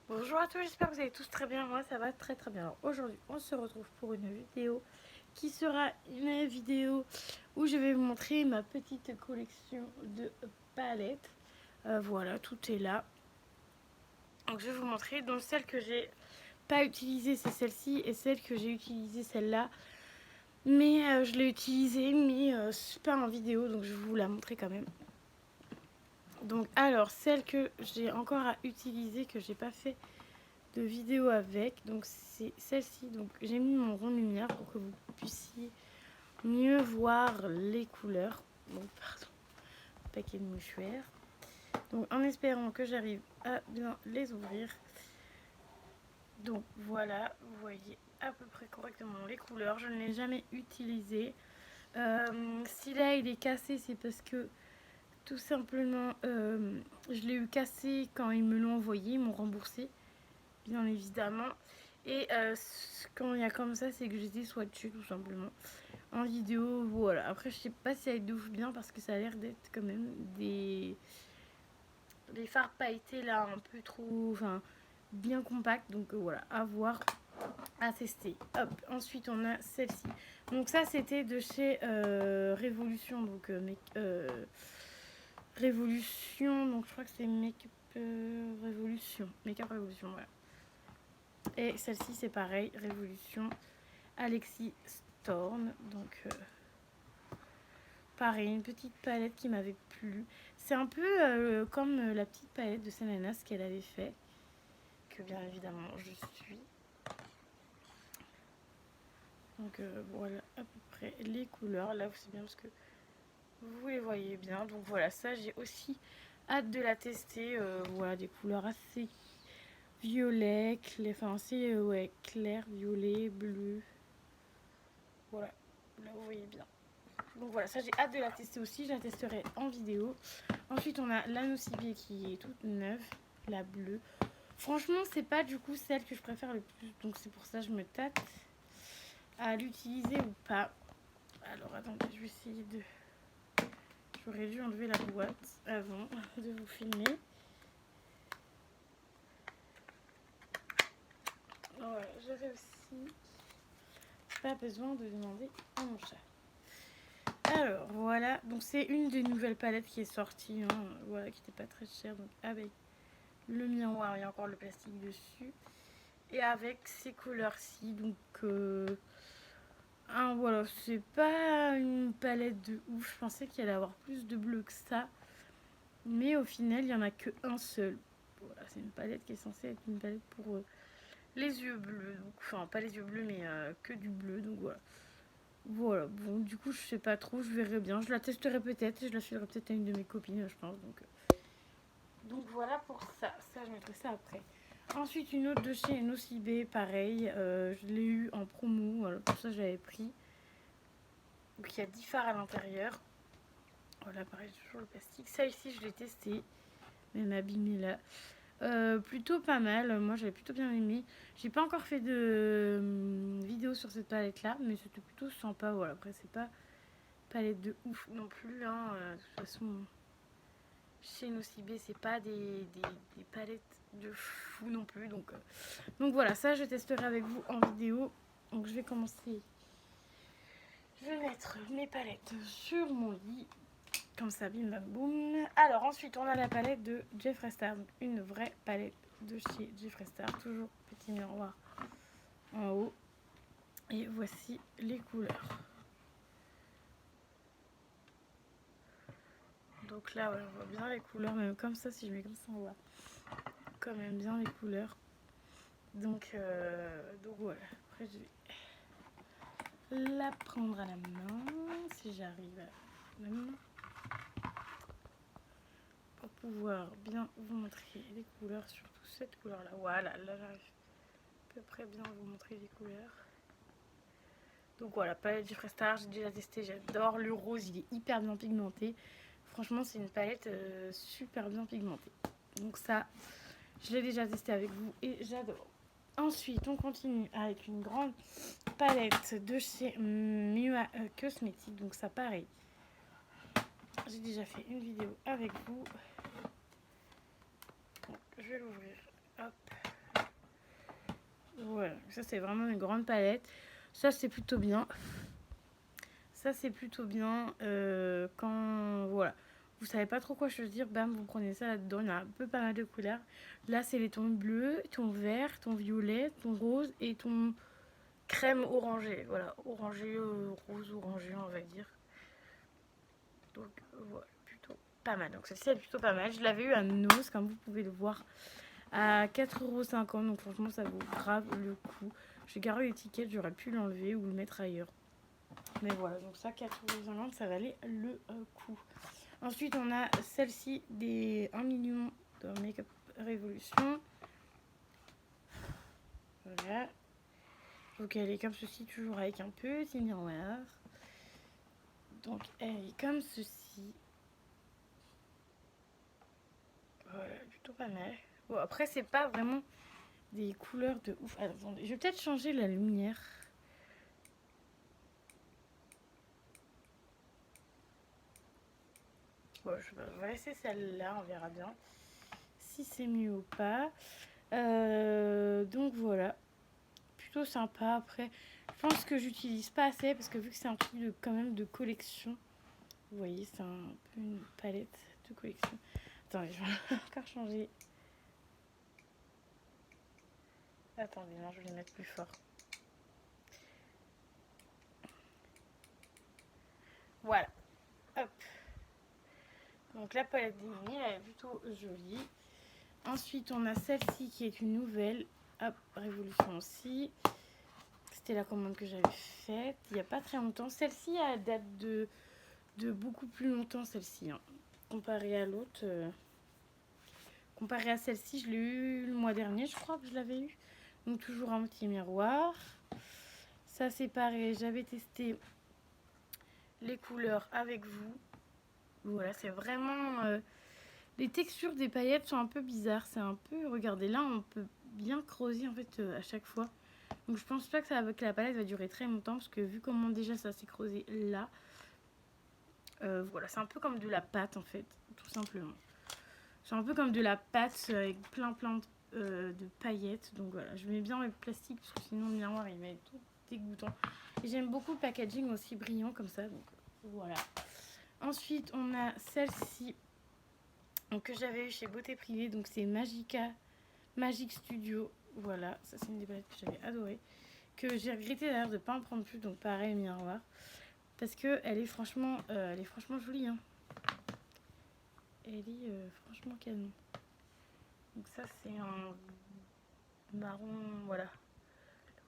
Bonjour à tous, j'espère que vous allez tous très bien. Moi ça va très très bien. Alors aujourd'hui on se retrouve pour une vidéo qui sera une vidéo où je vais vous montrer ma petite collection de palettes. Voilà, tout est là. Donc je vais vous montrer. Donc celle que j'ai pas utilisée c'est celle-ci et celle que j'ai utilisée celle-là. Mais je l'ai utilisée mais c'est pas en vidéo donc je vais vous la montrer quand même. Donc alors celle que j'ai encore à utiliser que j'ai pas fait de vidéo avec, donc c'est celle-ci. Donc j'ai mis mon rond de lumière pour que vous puissiez mieux voir les couleurs. Donc pardon, paquet de mouchoirs. Donc en espérant que j'arrive à bien les ouvrir. Donc voilà, vous voyez à peu près correctement les couleurs. Je ne l'ai jamais utilisé. Si là il est cassé, c'est parce que tout simplement je l'ai eu cassé quand ils me l'ont envoyé, ils m'ont remboursé, bien évidemment. Et quand il y a comme ça, c'est que j'étais swatchée tout simplement en vidéo. Voilà. Après, je sais pas si elle ouf bien parce que ça a l'air d'être quand même des fards pailletés là, un peu trop. Enfin, bien compact. Donc voilà, à voir, à tester. Hop, ensuite on a celle-ci. Donc, ça c'était de chez Révolution. Donc, Révolution. Donc, je crois que c'est Make-up Révolution. Make-up Révolution, voilà. Et celle-ci, c'est pareil, Révolution, Alexis Storm. Donc, pareil, une petite palette qui m'avait plu. C'est un peu comme la petite palette de Selena, ce qu'elle avait fait. Que bien évidemment, je suis. Donc, voilà à peu près les couleurs. Là, c'est bien parce que vous les voyez bien. Donc, voilà, ça, j'ai aussi hâte de la tester. Voilà, des couleurs assez violet, clair, enfin assez ouais, clair, violet, bleu. Voilà, là vous voyez bien. Donc voilà, ça j'ai hâte de la tester aussi, je la testerai en vidéo. Ensuite on a la Nocibé qui est toute neuve, la bleue. Franchement c'est pas du coup celle que je préfère le plus, donc c'est pour ça que je me tâte à l'utiliser ou pas. Alors attendez, je vais essayer de... J'aurais dû enlever la boîte avant de vous filmer. Voilà, j'ai réussi. Pas besoin de demander à mon chat. Alors voilà, donc c'est une des nouvelles palettes qui est sortie, hein, voilà, qui n'était pas très chère, donc avec le miroir, il y a encore le plastique dessus, et avec ces couleurs-ci, donc voilà, c'est pas une palette de ouf, je pensais qu'il allait avoir plus de bleu que ça, mais au final il n'y en a que un seul. Voilà, c'est une palette qui est censée être une palette pour les yeux bleus, donc, enfin pas les yeux bleus mais que du bleu, donc voilà. Voilà, bon, du coup, je sais pas trop, je verrai bien. Je la testerai peut-être, je la filerai peut-être à une de mes copines, je pense. Donc voilà pour ça. Ça, je mettrai ça après. Ensuite, une autre de chez Nocibé, pareil. Je l'ai eu en promo, voilà, pour ça, j'avais pris. Donc il y a 10 fards à l'intérieur. Voilà, pareil, toujours le plastique. Ça ici, je l'ai testé, même abîmé là. Plutôt pas mal, moi j'avais plutôt bien aimé. J'ai pas encore fait de vidéo sur cette palette là, mais c'était plutôt sympa. Voilà, après, c'est pas palette de ouf non plus, hein. De toute façon, chez Nocibé, c'est pas des palettes de fou non plus. Donc voilà, ça je testerai avec vous en vidéo. Donc je vais commencer. Je vais mettre mes palettes sur mon lit. Comme ça, bim bam boum. Alors ensuite, on a la palette de Jeffree Star. Donc une vraie palette de chez Jeffree Star. Toujours petit miroir en haut. Et voici les couleurs. Donc là, ouais, on voit bien les couleurs, même comme ça, si je mets comme ça, on voit quand même bien les couleurs. Donc voilà. Après, je vais la prendre à la main, si j'arrive à la main, pour pouvoir bien vous montrer les couleurs, surtout cette couleur-là. Voilà, là j'arrive à peu près bien à vous montrer les couleurs. Donc voilà, palette Jeffree Star, j'ai déjà testé, j'adore. Le rose, il est hyper bien pigmenté. Franchement, c'est une palette super bien pigmentée. Donc ça, je l'ai déjà testé avec vous et j'adore. Ensuite, on continue avec une grande palette de chez Mua Cosmetics. Donc ça, pareil, j'ai déjà fait une vidéo avec vous. Donc, je vais l'ouvrir. Hop. Voilà, ça c'est vraiment une grande palette. Ça c'est plutôt bien. Ça c'est plutôt bien quand voilà, vous savez pas trop quoi choisir, bam, vous prenez ça là-dedans. Il y a un peu pas mal de couleurs. Là c'est les tons bleus, ton vert, ton violet, ton rose et ton crème orangé. Voilà, orangé, rose orangé on va dire. Donc voilà, plutôt pas mal. Donc celle-ci est plutôt pas mal. Je l'avais eu à Nose comme vous pouvez le voir à 4,50 €. Donc franchement ça vaut grave le coup. J'ai gardé l'étiquette, j'aurais pu l'enlever ou le mettre ailleurs. Mais voilà, donc ça 4,50 €, ça valait le coup. Ensuite on a celle-ci des 1 million de Make-up Révolution. Voilà. Donc elle est comme ceci, toujours avec un petit miroir. Donc elle est comme ceci. Voilà, plutôt pas mal. Bon, après c'est pas vraiment des couleurs de ouf. Attendez, je vais peut-être changer la lumière. Bon, je vais laisser celle-là, on verra bien si c'est mieux ou pas. Donc voilà, plutôt sympa. Après, je pense que j'utilise pas assez parce que vu que c'est un truc de, quand même de collection, vous voyez, c'est un peu une palette de collection. Attendez, je vais encore changer. Attendez, non, je vais les mettre plus fort. Voilà, hop. Donc la palette d'Emily, elle est plutôt jolie. Ensuite, on a celle-ci qui est une nouvelle. Hop, Révolution aussi. C'était la commande que j'avais faite il n'y a pas très longtemps. Celle-ci, elle date de beaucoup plus longtemps, celle-ci. Hein. Comparée à l'autre. Comparée à celle-ci, je l'ai eu le mois dernier, je crois que je l'avais eu. Donc toujours un petit miroir. Ça, c'est pareil. J'avais testé les couleurs avec vous. Voilà, c'est vraiment... les textures des paillettes sont un peu bizarres. C'est un peu... Regardez, là, on peut bien creuser, en fait, à chaque fois. Donc je pense pas que la palette va durer très longtemps. Parce que vu comment déjà ça s'est creusé là... voilà, c'est un peu comme de la pâte, en fait. Tout simplement. C'est un peu comme de la pâte avec plein de paillettes. Donc voilà, je mets bien le plastique parce que sinon le miroir il va être tout dégoûtant. Et j'aime beaucoup le packaging aussi brillant comme ça. Donc voilà. Ensuite, on a celle-ci que j'avais eu chez Beauté Privée. Donc c'est Magic Studio. Voilà, ça c'est une des palettes que j'avais adoré. Que j'ai regretté d'ailleurs de ne pas en prendre plus. Donc pareil, miroir. Parce qu'elle est franchement jolie. Hein. Elle est franchement canon. Donc ça c'est un marron, voilà.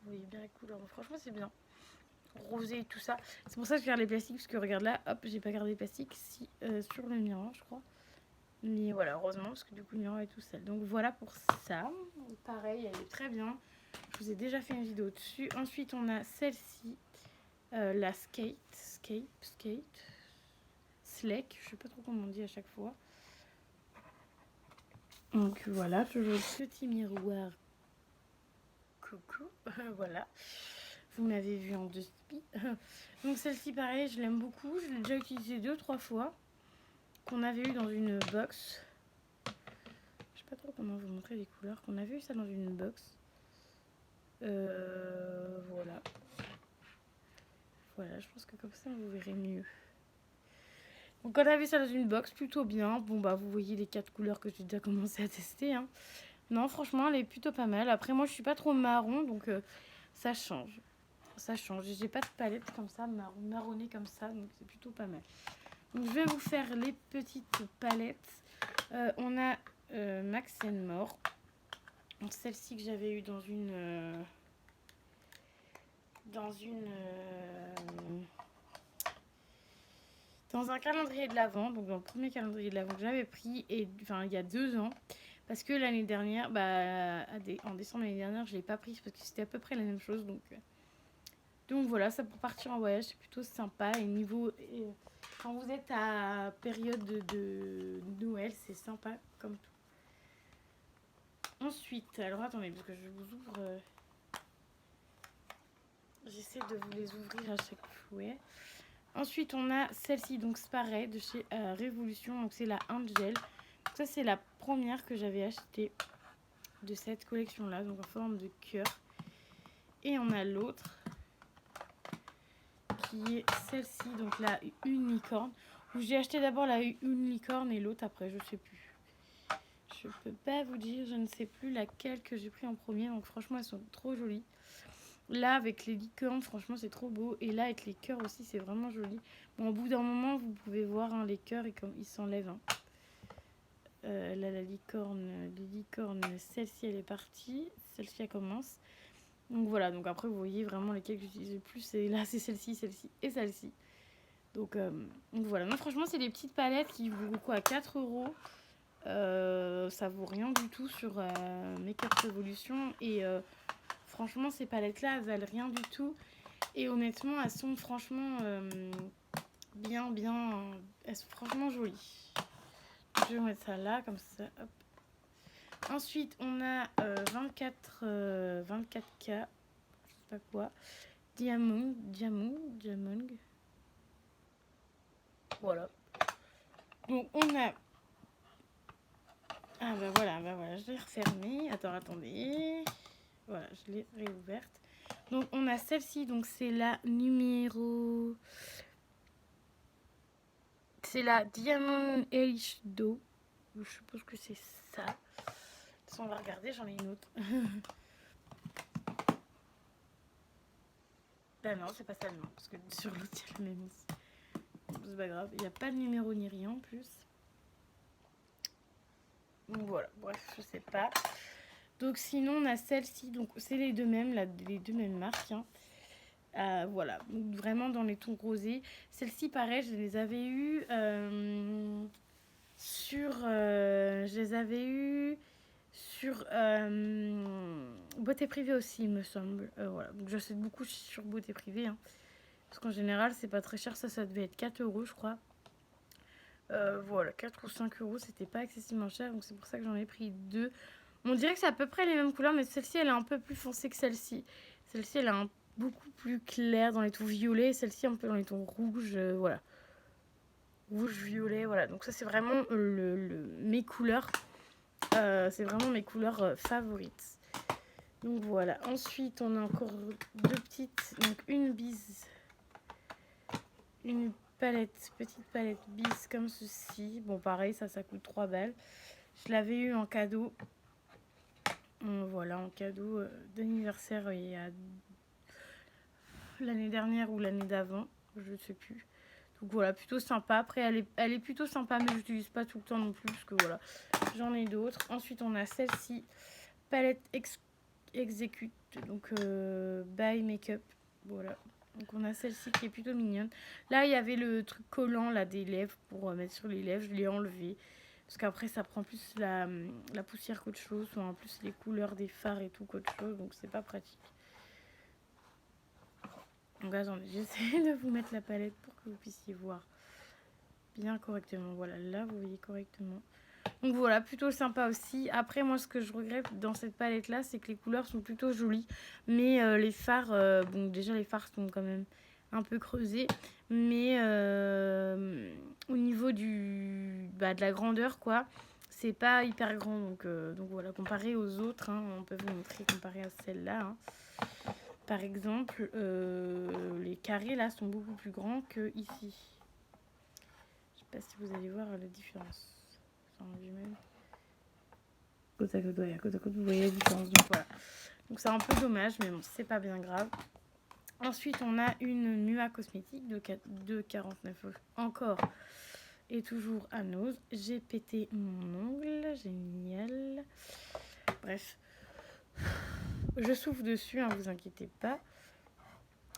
Vous voyez bien la couleur. Franchement c'est bien. Rosé et tout ça. C'est pour ça que je garde les plastiques. Parce que regarde là, hop, j'ai pas gardé les plastiques si, sur le miroir je crois. Mais voilà, heureusement parce que du coup le miroir est tout seul. Donc voilà pour ça. Pareil, elle est très bien. Je vous ai déjà fait une vidéo dessus. Ensuite on a celle-ci. La Slake. Je sais pas trop comment on dit à chaque fois. Donc voilà, toujours le petit miroir. Coucou, voilà. Vous m'avez vu en dessous. Donc celle-ci, pareil, je l'aime beaucoup. Je l'ai déjà utilisée 2-3 fois. Qu'on avait eu dans une box. Je sais pas trop comment vous montrer les couleurs. Qu'on avait eu ça dans une box. Voilà. Voilà, je pense que comme ça, vous verrez mieux. Donc on a vu ça dans une box, plutôt bien. Bon bah vous voyez les 4 couleurs que j'ai déjà commencé à tester. Hein. Non, franchement, elle est plutôt pas mal. Après, moi, je suis pas trop marron, donc ça change. Ça change. J'ai pas de palette comme ça, marronnée comme ça, donc c'est plutôt pas mal. Donc je vais vous faire les petites palettes. On a Max & More. Celle-ci que j'avais eue dans un calendrier de l'Avent, donc dans le premier calendrier de l'Avent que j'avais pris, et enfin il y a 2 ans. Parce que l'année dernière, en décembre l'année dernière, je ne l'ai pas prise parce que c'était à peu près la même chose. Donc voilà, ça pour partir en voyage, c'est plutôt sympa. Et quand vous êtes à période de Noël, c'est sympa comme tout. Ensuite, alors attendez, parce que je vous ouvre... j'essaie de vous les ouvrir à chaque fois. Ensuite, on a celle-ci, donc c'est pareil, de chez Révolution. Donc c'est la Angel. Ça, c'est la première que j'avais achetée de cette collection-là, donc en forme de cœur. Et on a l'autre qui est celle-ci, donc la une licorne. J'ai acheté d'abord la une licorne et l'autre après, je sais plus. Je peux pas vous dire, je ne sais plus laquelle que j'ai pris en premier. Donc franchement, elles sont trop jolies. Là, avec les licornes, franchement, c'est trop beau. Et là, avec les cœurs aussi, c'est vraiment joli. Bon, au bout d'un moment, vous pouvez voir hein, les cœurs et comme ils s'enlèvent. Hein. Là, la licorne, les licornes, celle-ci, elle est partie. Celle-ci, elle commence. Donc voilà, donc après, vous voyez vraiment lesquelles que j'utilise le plus. Et là, c'est celle-ci, celle-ci et celle-ci. Donc voilà. Non, franchement, c'est des petites palettes qui vaut quoi, 4 euros. Ça vaut rien du tout sur Make Up Revolution. Et franchement, ces palettes-là, elles valent rien du tout. Et honnêtement, elles sont franchement bien. Elles sont franchement jolies. Je vais mettre ça là, comme ça. Hop. Ensuite, on a 24K. Je sais pas quoi. Diamond. Voilà. Donc, on a... Ah bah voilà, je l'ai refermée. Attendez. Voilà, je l'ai réouverte. Donc, on a celle-ci. Donc, c'est la numéro... C'est la Diamond Elish Do. Je suppose que c'est ça. Si on va regarder, j'en ai une autre. Ben non, c'est pas ça le nom. Parce que sur l'autre, il y a le même ici. C'est pas grave. Il n'y a pas de numéro ni rien en plus. Donc voilà, bref, je sais pas. Donc sinon, on a celle-ci. Donc c'est les deux mêmes, les deux mêmes marques. Hein. Voilà, donc, vraiment dans les tons rosés. Celle-ci, pareil, je les avais eues je les avais eues sur Beauté Privée aussi, il me semble. Voilà, donc j'achète beaucoup sur Beauté Privée. Hein. Parce qu'en général, c'est pas très cher. Ça devait être 4 euros, je crois. Voilà, 4 ou 5 euros, c'était pas excessivement cher. Donc c'est pour ça que j'en ai pris deux. On dirait que c'est à peu près les mêmes couleurs, mais celle-ci, elle est un peu plus foncée que celle-ci. Celle-ci, elle est beaucoup plus claire dans les tons violets. Celle-ci, un peu dans les tons rouges. Voilà. Rouge, violet, voilà. Donc ça, c'est vraiment mes couleurs. C'est vraiment mes couleurs favorites. Donc voilà. Ensuite, on a encore deux petites. Donc une bise. Une petite palette bise comme ceci. Bon, pareil, ça coûte 3 balles. Je l'avais eu en cadeau. Voilà, en cadeau d'anniversaire il y a l'année dernière ou l'année d'avant. Je ne sais plus. Donc voilà, plutôt sympa. Après, elle est plutôt sympa, mais je l'utilise pas tout le temps non plus. Parce que voilà, j'en ai d'autres. Ensuite, on a celle-ci. Palette Execute. Donc, by Makeup. Voilà. Donc, on a celle-ci qui est plutôt mignonne. Là, il y avait le truc collant là, des lèvres pour mettre sur les lèvres. Je l'ai enlevé. Parce qu'après, ça prend plus la poussière qu'autre chose. Ou en plus, les couleurs des fards et tout qu'autre chose. Donc, c'est pas pratique. Donc attendez, j'essaie de vous mettre la palette pour que vous puissiez voir bien correctement. Voilà, là vous voyez correctement. Donc voilà, plutôt sympa aussi. Après moi ce que je regrette dans cette palette là, c'est que les couleurs sont plutôt jolies. Mais les fards, bon déjà les fards sont quand même un peu creusés. Mais au niveau de la grandeur quoi, c'est pas hyper grand. Donc voilà, comparé aux autres, hein, on peut vous montrer comparé à celle-là. Hein. Par exemple, les carrés là sont beaucoup plus grands que ici. Je sais pas si vous allez voir la différence. Côte à côte, vous voyez la différence. Donc voilà. Donc c'est un peu dommage, mais bon, c'est pas bien grave. Ensuite, on a une Mua cosmétique de 49 € encore. Et toujours à Nose. J'ai pété mon ongle. Génial. Bref. Je souffle dessus, hein, vous inquiétez pas.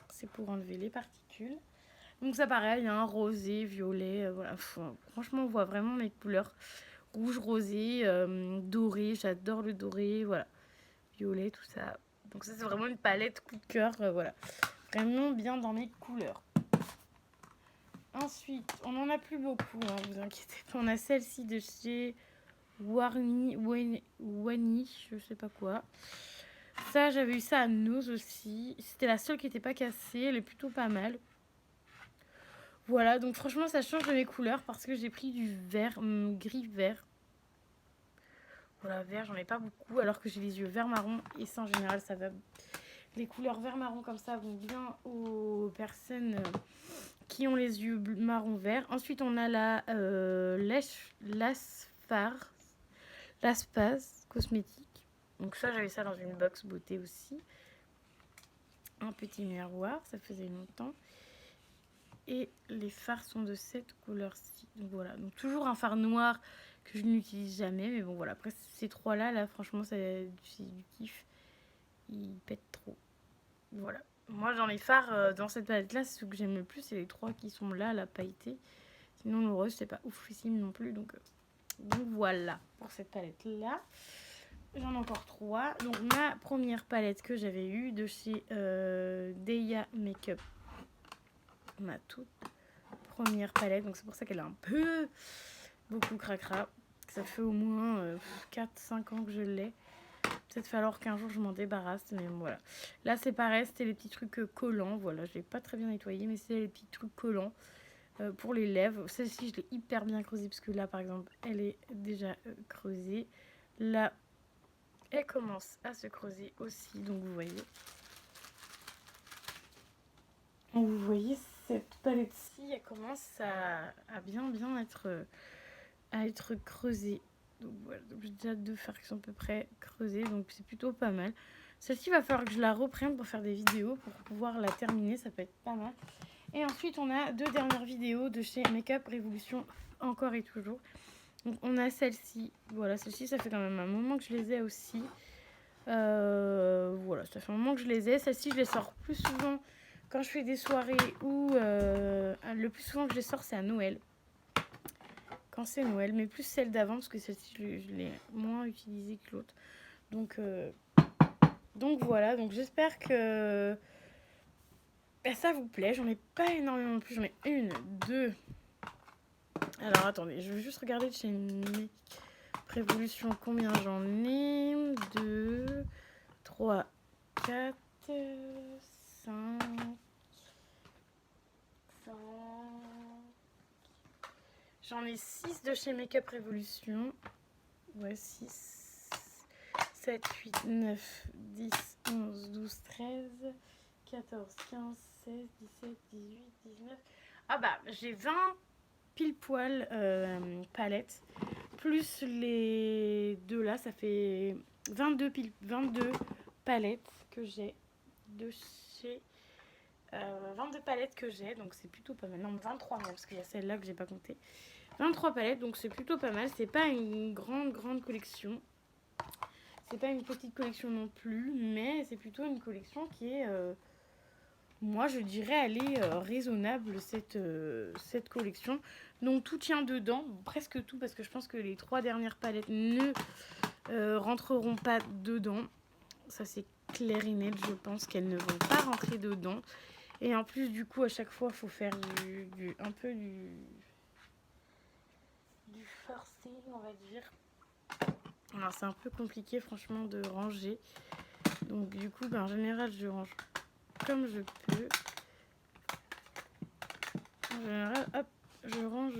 C'est pour enlever les particules. Donc ça pareil, il y a un rosé, violet, voilà. Franchement, on voit vraiment mes couleurs. Rouge, rosé, doré, j'adore le doré, voilà. Violet, tout ça. Donc ça, c'est vraiment une palette coup de cœur, voilà. Vraiment bien dans mes couleurs. Ensuite, on n'en a plus beaucoup, hein, vous inquiétez pas. On a celle-ci de chez Wani, je sais pas quoi. Ça, j'avais eu ça à Nose aussi. C'était la seule qui n'était pas cassée. Elle est plutôt pas mal. Voilà, donc franchement, ça change de mes couleurs parce que j'ai pris du vert, gris-vert. Voilà, vert, j'en ai pas beaucoup. Alors que j'ai les yeux vert marron. Et ça, en général, ça va Les couleurs vert marron comme ça vont bien aux personnes qui ont les yeux marron vert. Ensuite on a la Laspaz cosmétique. Donc ça j'avais ça dans une box beauté aussi. Un petit miroir, ça faisait longtemps. Et les fards sont de cette couleur-ci. Donc voilà, donc toujours un fard noir que je n'utilise jamais. Mais bon voilà, après ces trois-là, là franchement c'est du kiff. Ils pètent trop. Voilà. Moi dans les fards, dans cette palette-là, ce que j'aime le plus, c'est les trois qui sont là, la pailletée. Sinon le rose, c'est pas oufissime non plus. Donc voilà pour cette palette-là. J'en ai encore 3. Donc ma première palette que j'avais eue de chez Deya Makeup. Ma toute première palette. Donc c'est pour ça qu'elle a un peu beaucoup cracra. Ça fait au moins 4-5 ans que je l'ai. Peut-être falloir qu'un jour je m'en débarrasse. Mais voilà. Là c'est pareil, c'était les petits trucs collants. Voilà, je l'ai pas très bien nettoyé. Mais c'est les petits trucs collants pour les lèvres. Celle-ci je l'ai hyper bien creusée. Parce que là par exemple elle est déjà creusée. Là elle commence à se creuser aussi, donc vous voyez. Donc vous voyez, cette palette-ci, elle commence à bien être creusée. Donc voilà, donc j'ai déjà 2 fards qui sont à peu près creusés, donc c'est plutôt pas mal. Celle-ci, va falloir que je la reprenne pour faire des vidéos, pour pouvoir la terminer, ça peut être pas mal. Et ensuite, on a 2 dernières vidéos de chez Makeup Révolution, encore et toujours. Donc on a celle-ci, voilà, celle-ci, ça fait quand même un moment que je les ai aussi. Voilà, ça fait un moment que je les ai. Celles-ci, je les sors plus souvent quand je fais des soirées ou le plus souvent que je les sors, c'est à Noël. Quand c'est Noël, mais plus celle d'avant parce que celle-ci, je l'ai moins utilisée que l'autre. Donc voilà, donc j'espère que ça vous plaît. J'en ai pas énormément non plus. J'en ai 1, 2. Alors attendez, je vais juste regarder de chez Make Révolution combien j'en ai. 2, 3, 4, 5, 5. J'en ai 6 de chez Makeup Révolution. Ouais, 6, 7, 8, 9, 10, 11, 12, 13, 14, 15, 16, 17, 18, 19. Ah bah, j'ai 20 pile poil palettes. Plus les deux là, ça fait 22 palettes que j'ai de chez 22 palettes que j'ai, donc c'est plutôt pas mal. Non, 23 même, parce qu'il y a celle-là que j'ai pas compté. 23 palettes, donc c'est plutôt pas mal. C'est pas une grande collection. C'est pas une petite collection non plus, mais c'est plutôt une collection qui est, moi je dirais, elle est raisonnable, cette collection. Donc tout tient dedans, presque tout, parce que je pense que les 3 dernières palettes ne rentreront pas dedans. Ça c'est clair et net, je pense qu'elles ne vont pas rentrer dedans. Et en plus, du coup, à chaque fois, il faut faire un peu du forcing, on va dire. Alors, c'est un peu compliqué, franchement, de ranger. Donc, du coup, en général, je range comme je peux. En général, hop, je range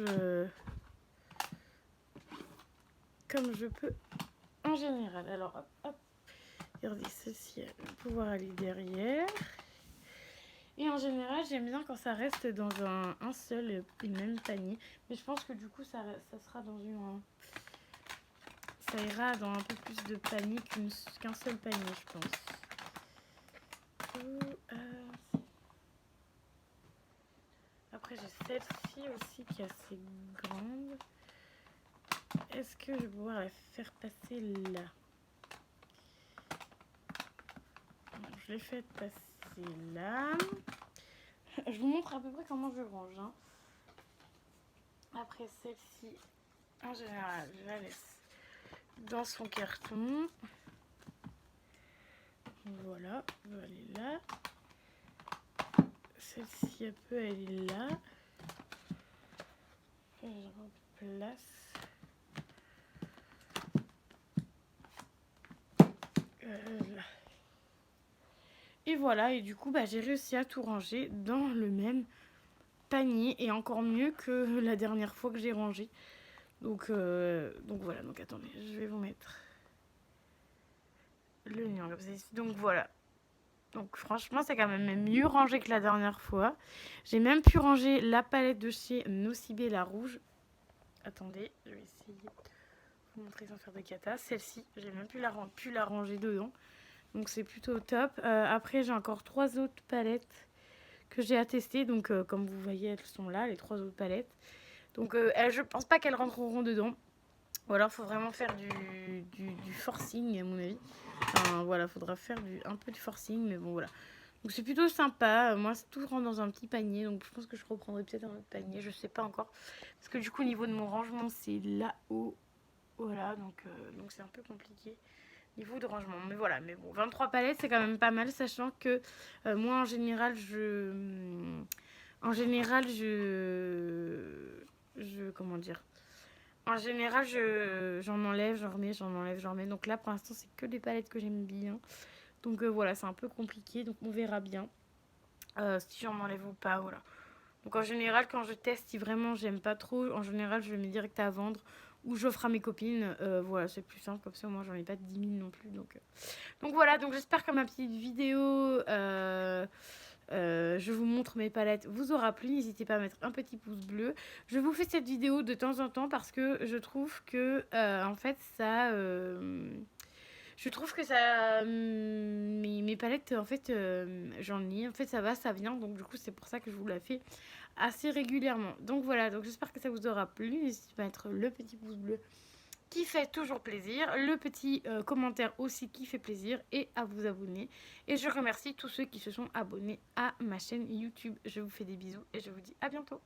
comme je peux. En général, alors, hop, hop. Regardez, ceci, elle va pouvoir aller derrière. Et en général, j'aime bien quand ça reste dans un seul et même panier. Mais je pense que du coup, ça sera dans ça ira dans un peu plus de panier qu'un seul panier, je pense. Après, j'ai celle-ci aussi qui est assez grande. Est-ce que je vais pouvoir la faire passer là? Je l'ai fait passer là. Je vous montre à peu près comment je range. Hein. Après celle-ci, en général, je la laisse dans son carton. Voilà, elle va aller là. Celle-ci, elle peut aller là. Je replace. Là. Et voilà, et du coup, j'ai réussi à tout ranger dans le même panier. Et encore mieux que la dernière fois que j'ai rangé. Donc voilà, donc attendez, je vais vous mettre le lien comme ça. Donc voilà. Donc franchement, c'est quand même mieux rangé que la dernière fois. J'ai même pu ranger la palette de chez Nocibé, la rouge. Attendez, je vais essayer de vous montrer sans faire de cata. Celle-ci, j'ai même pu la ranger dedans. Donc c'est plutôt top. Après, j'ai encore 3 autres palettes que j'ai à tester. Donc comme vous voyez, elles sont là, les 3 autres palettes. Donc je pense pas qu'elles rentreront dedans. Ou alors, il faut vraiment faire du forcing, à mon avis. Enfin, voilà, faudra faire un peu de forcing, mais bon, voilà. Donc, c'est plutôt sympa. Moi, tout rentre dans un petit panier. Donc, je pense que je reprendrai peut-être un autre panier. Je sais pas encore. Parce que du coup, au niveau de mon rangement, c'est là-haut. Voilà, donc c'est un peu compliqué. Niveau de rangement. Mais voilà, mais bon, 23 palettes, c'est quand même pas mal. Sachant que moi, en général, comment dire, en général, j'en enlève, j'en remets, j'en enlève, j'en remets. Donc là, pour l'instant, c'est que des palettes que j'aime bien. Donc voilà, c'est un peu compliqué. Donc on verra bien si j'en enlève ou pas. Voilà. Donc en général, quand je teste, si vraiment j'aime pas trop, en général, je le mets direct à vendre ou j'offre à mes copines. Voilà, c'est plus simple. Comme ça, moi, j'en ai pas 10 000 non plus. Donc voilà, donc j'espère que ma petite vidéo... je vous montre mes palettes, vous aura plu. N'hésitez pas à mettre un petit pouce bleu. Je vous fais cette vidéo de temps en temps parce que je trouve que en fait ça je trouve que ça mes palettes en fait j'en ai en fait ça va ça vient, donc du coup c'est pour ça que je vous la fais assez régulièrement. Donc voilà, donc j'espère que ça vous aura plu. N'hésitez pas à mettre le petit pouce bleu qui fait toujours plaisir, le petit commentaire aussi qui fait plaisir, et à vous abonner. Et je remercie tous ceux qui se sont abonnés à ma chaîne YouTube. Je vous fais des bisous et je vous dis à bientôt.